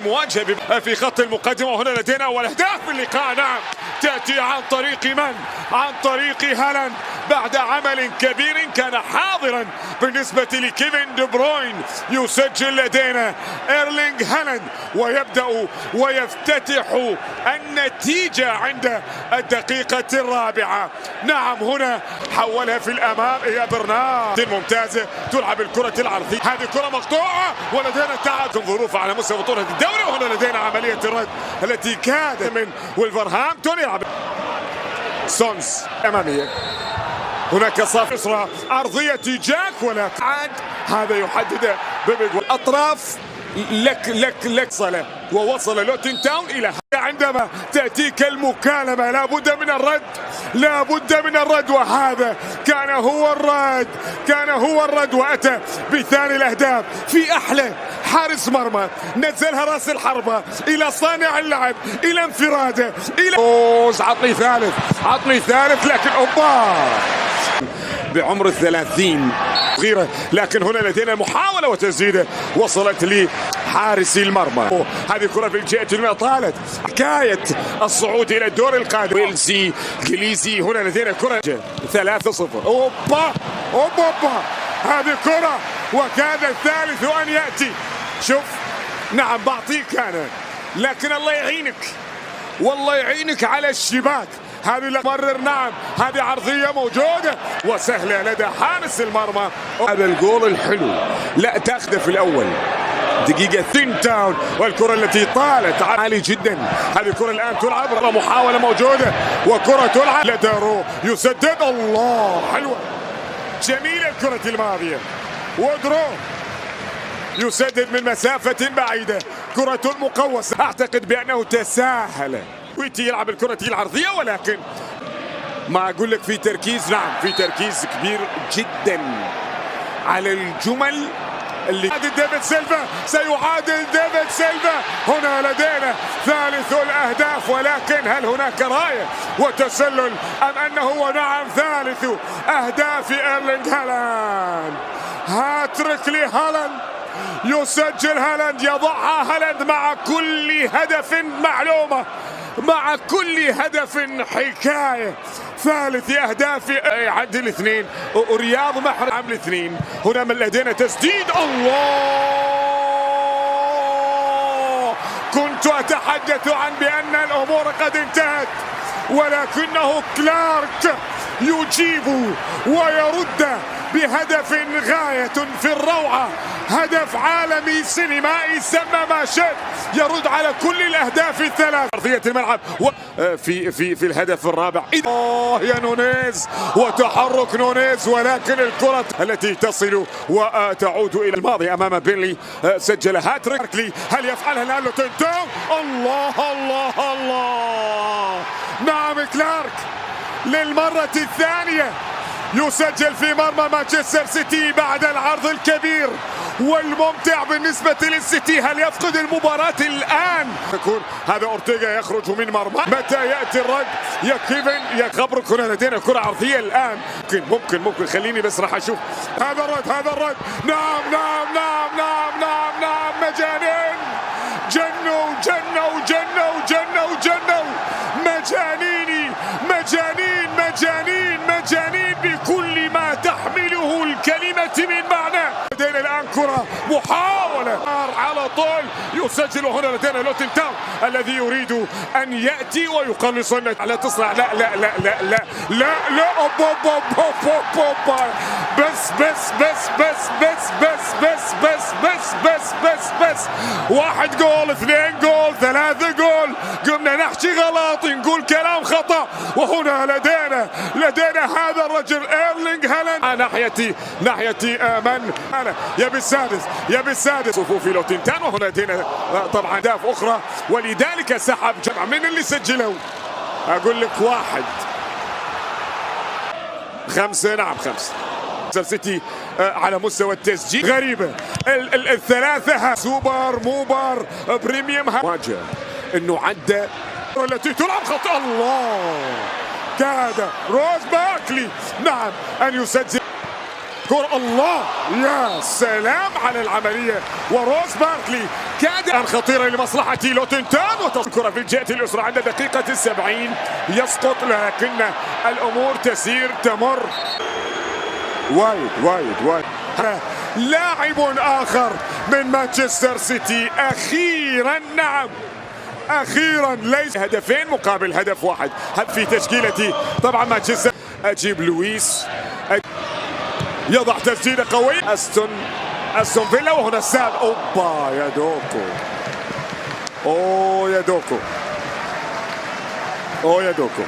المواجهة في خط المقدمة. وهنا لدينا أول أهداف في اللقاء. نعم، تأتي عن طريق من؟ عن طريق هالاند بعد عمل كبير كان حاضرا بالنسبة لكيفن دي بروين. يسجل لدينا إيرلينغ هالاند ويبدأ ويفتتح النتيجة عند الدقيقة الرابعة. نعم، هنا حولها في الأمام يا برنارد الممتازة، تلعب الكرة العرضية، هذه كرة مقطوعة ولدينا تعادل ظروف على مستوى بطولة الدوري. وهنا لدينا عملية الرد التي كادت من ولفرهامبتون. يلعب سونز أمامية، هناك صاف يسرى عرضية جاك ولكن عاد هذا يحدد بيبي أطراف لك صلة ووصل لوتن تاون إلى عندما تأتيك المكالمة لابد من الرد، لابد من الرد، وهذا كان هو الرد وأتى بثاني الأهداف في أحلى حارس مرمى، نزلها راس الحربة إلى صانع اللعب إلى انفراده إلى عطني ثالث لكن أوبا بعمر 30 صغيرة، لكن هنا لدينا محاولة وتسديدة وصلت لحارس المرمى. هذه كرة في الجهة اليمنى طالت حكاية الصعود إلى الدور القادم. ويلسي جليزي، هنا لدينا كرة 3-0. أوبا هذه كرة وكان الثالث أن يأتي. شوف، نعم بعطيك أنا، لكن الله يعينك على الشباك. هذه مرر، نعم هذه عرضية موجودة وسهلة لدى حارس المرمى. هذا الجول الحلو لا تاخذه في الأول دقيقة ثين تاون، والكرة التي طالت عالي جدا. هذه الكرة الآن تلعب، محاولة موجودة وكرة تلعب لدارو يسدد. الله حلوة جميلة الكرة الماضية، ودرو يسدد من مسافة بعيدة، كرة مقوسة. أعتقد بأنه تساهل ويتي يلعب الكرة العرضية، ولكن ما أقول لك في تركيز، نعم في تركيز كبير جدا على الجمل اللي ديفيد سيلفا سيعادل ديفيد سيلفا. هنا لدينا ثالث الأهداف، ولكن هل هناك راية وتسلل أم أنه هو نعم ثالث أهداف إيرلينغ هالاند؟ هاتريك لهالاند، يسجل هالاند، يضعها هالاند مع كل هدف معلومة، مع كل هدف حكاية. ثالث أهداف يعدل 2 ورياض محرز عمل 2. هنا من لدينا تسديد. الله، كنت أتحدث عن بأن الأمور قد انتهت، ولكنه كلارك يجيب ويرد بهدف غاية في الروعة، هدف عالمي سينمائي سمى ما شئت، يرد على كل الأهداف الثلاث. أرضية الملعب في الهدف الرابع. يا نونيز وتحرك نونيز، ولكن الكرة التي تصل وتعود إلى الماضي أمام بينلي. سجل هاتريك، هل يفعلها الآن لوتن تاون؟ الله نعم، كلارك للمرة الثانية يسجل في مرمى مانشستر سيتي بعد العرض الكبير والممتع بالنسبة للسيتي. هل يفقد المباراة الآن؟ يكون هذا أورتيغا يخرج من مرمى. متى يأتي الرد يا كيفن يا خبرك؟ هنا لدينا كرة عرضية الآن. ممكن خليني بس راح أشوف هذا الرد. نعم مجانين، جنوا مجانين بكل ما تحمله الكلمة من معنى. لدينا الآن كرة محاولة على طول يسجل. هنا لدينا لوتن تاون الذي يريد أن يأتي ويقلص على تصنع. لا بس 1 جول 2 جول 3 جول، قمنا نحكي غلط نقول كلام خطأ. وهنا لدينا هذا الرجل إيرلينغ هالاند ناحيتي من أنا يبي السادس صفوف لوتن تاون. وهنا لدينا طبعا أهداف أخرى، ولذلك سحب جمع من اللي سجلوا. أقول لك 5 نعم 5 سيتي على مستوى التسجيل غريبة. الثلاثة سوبر موبر بريميوم واجه انه عدى التي تلعب خطأ. الله، كاد روز باكلي نعم ان يسجل. كرة الله، يا سلام على العملية. وروز باركلي كاد خطيرة لمصلحة لوتنتان، وتذكر في الجهة اليسرى عند دقيقة 70 يسقط، لكن الأمور تسير تمر. وايد لاعب آخر من مانشستر سيتي أخيرا، نعم أخيرا، ليس هدفين مقابل هدف واحد في تشكيلتي طبعا مانشستر. أجيب لويس يضع تسديدة قوية، أستون فيلا، وهنا الساب. أوبا يا دوكو، أوه يا دوكو، أوه يا دوكو.